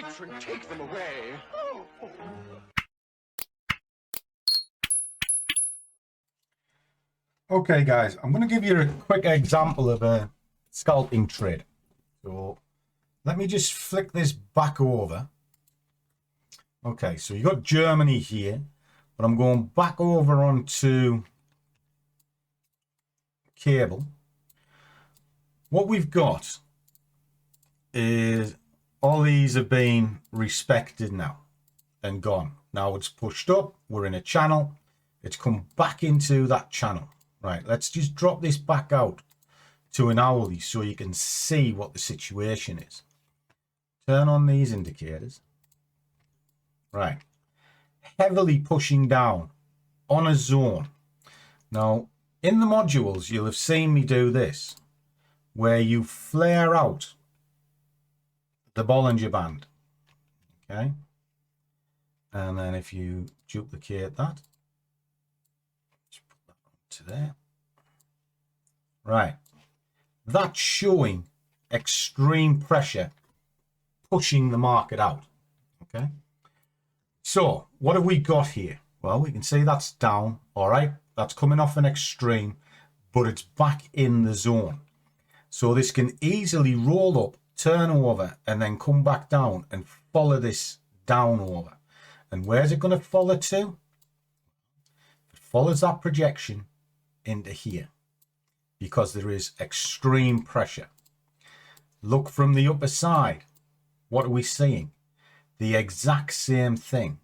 patron, take them away. Okay guys, I'm going to give you a quick example of a scalping trade. So let me just flick this back over. Okay, so you got Germany here, but I'm going back over onto cable. What we've got is all these have been respected now and gone. Now it's pushed up, we're in a channel, it's come back into that channel. Right, let's just drop this back out to an hourly so you can see what the situation is. Turn on these indicators. Right, heavily pushing down on a zone. Now, in the modules, you'll have seen me do this, where you flare out the Bollinger Band. Okay, and then if you duplicate that, just put that onto there. Right, that's showing extreme pressure pushing the market out. Okay, so what have we got here? Well, we can see that's down. All right, that's coming off an extreme, but it's back in the zone. So this can easily roll up, turn over, and then come back down and follow this down over. And where's it going to follow to? It follows that projection into here because there is extreme pressure. Look from the upper side. What are we seeing? The exact same thing.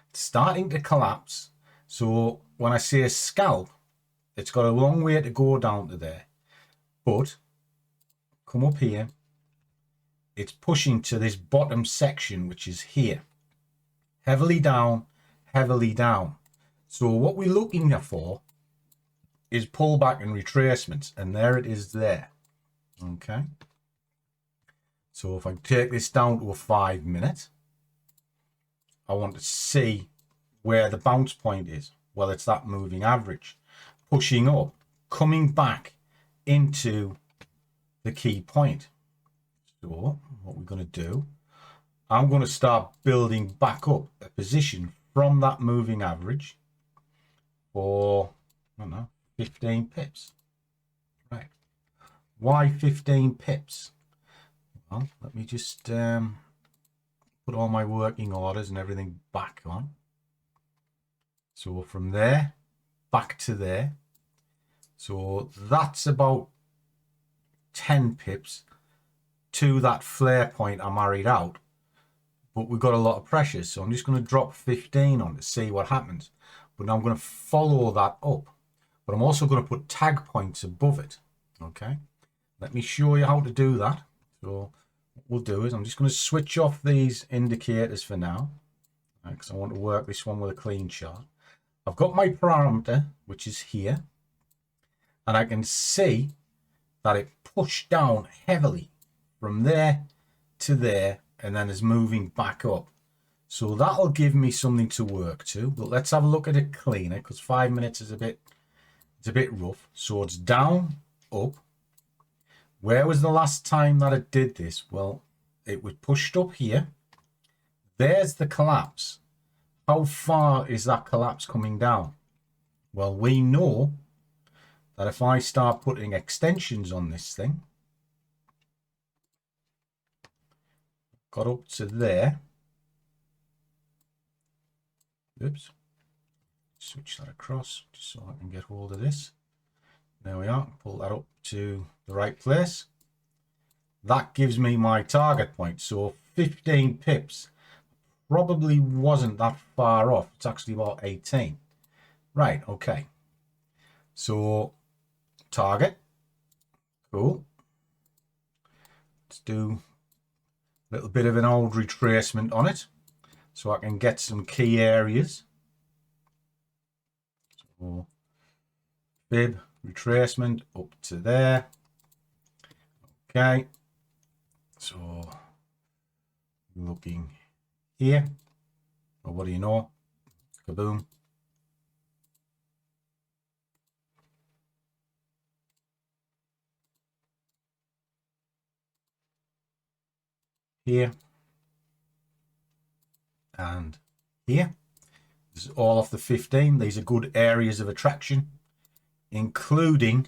It's starting to collapse. So when I say a scalp, it's got a long way to go down to there. But come up here, it's pushing to this bottom section, which is here. Heavily down, heavily down. So what we're looking for is pullback and retracements, and there it is there. Okay. So if I take this down to a 5 minute, I want to see where the bounce point is. Well, it's that moving average. Pushing up, coming back into the key point. So what we're going to do, I'm going to start building back up a position from that moving average for, I don't know, 15 pips. Right. Why 15 pips? Well, let me just put all my working orders and everything back on. So from there, back to there. So that's about 10 pips to that flare point I married out. But we've got a lot of pressure, so I'm just going to drop 15 on to see what happens. But now I'm going to follow that up. But I'm also going to put tag points above it. Okay, let me show you how to do that. So what we'll do is I'm just going to switch off these indicators for now, because I want to work this one with a clean chart. I've got my parameter, which is here, and I can see that it pushed down heavily from there to there, and then is moving back up. So that'll give me something to work to. But let's have a look at it cleaner, because 5 minutes is a bit rough. So it's down, up. Where was the last time that it did this? Well, it was pushed up here. There's the collapse. How far is that collapse coming down? Well, we know that if I start putting extensions on this thing, got up to there. Oops. Switch that across just so I can get hold of this. There we are. Pull that up to the right place. That gives me my target point. So 15 pips probably wasn't that far off. It's actually about 18. Right, okay. So target. Cool. Let's do a little bit of an old retracement on it so I can get some key areas. So fib retracement up to there. Okay, so looking here. Well, what do you know? Kaboom. Here. and here. This is all off the 15. These are good areas of attraction, including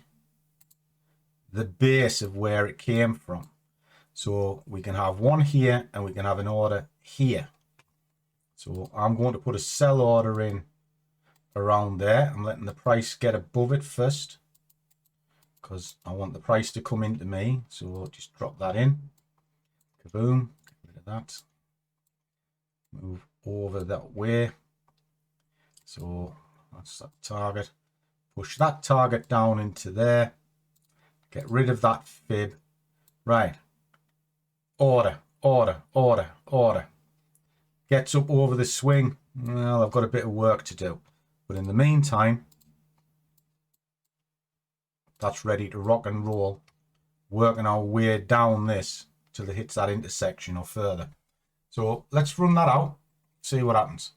the base of where it came from. So we can have one here and we can have an order here. So I'm going to put a sell order in around there. I'm letting the price get above it first because I want the price to come into me. So just drop that in. Kaboom. Get rid of that. Move over that way. So that's that target. Push that target down into there. Get rid of that fib. Right. Order, order, order, order. Gets up over the swing. Well, I've got a bit of work to do. But in the meantime, that's ready to rock and roll. Working our way down this till it hits that intersection or further. So let's run that out. See what happens.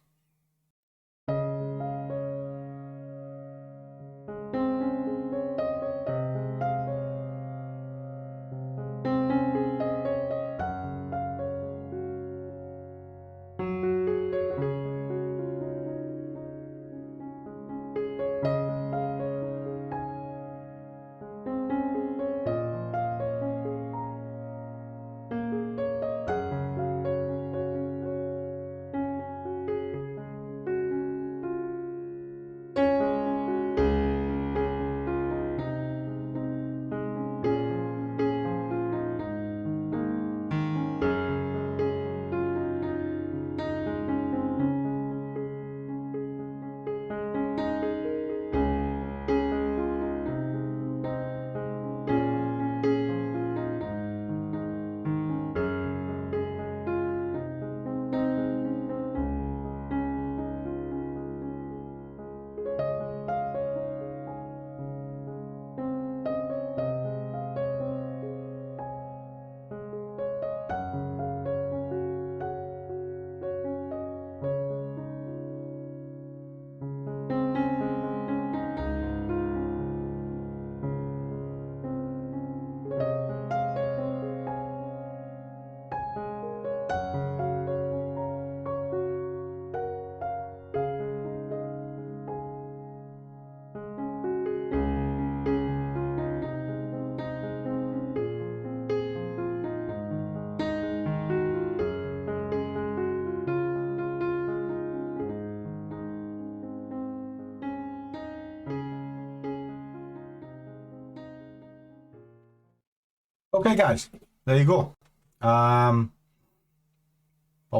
Okay, guys, there you go. About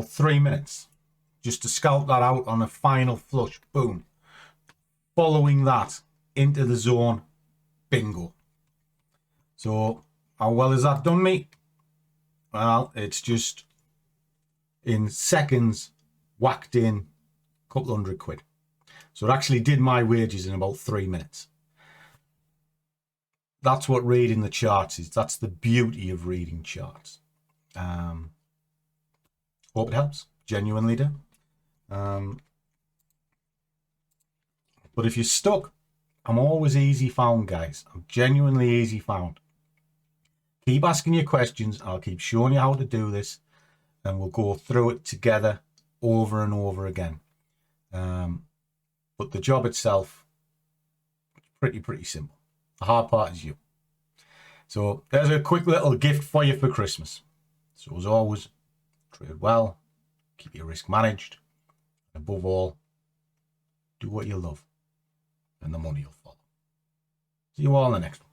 3 minutes just to scalp that out on a final flush. Boom. Following that into the zone. Bingo. So how well has that done me? Well, it's just in seconds whacked in a couple £100. So it actually did my wages in about 3 minutes. That's what reading the charts is. That's the beauty of reading charts. Hope it helps. Genuinely do. But if you're stuck, I'm always easy found, guys. I'm genuinely easy found. Keep asking your questions. I'll keep showing you how to do this. And we'll go through it together over and over again. But the job itself, pretty simple. The hard part is you. So there's a quick little gift for you for Christmas. So as always, trade well, keep your risk managed. Above all, do what you love and the money will follow. See you all in the next one.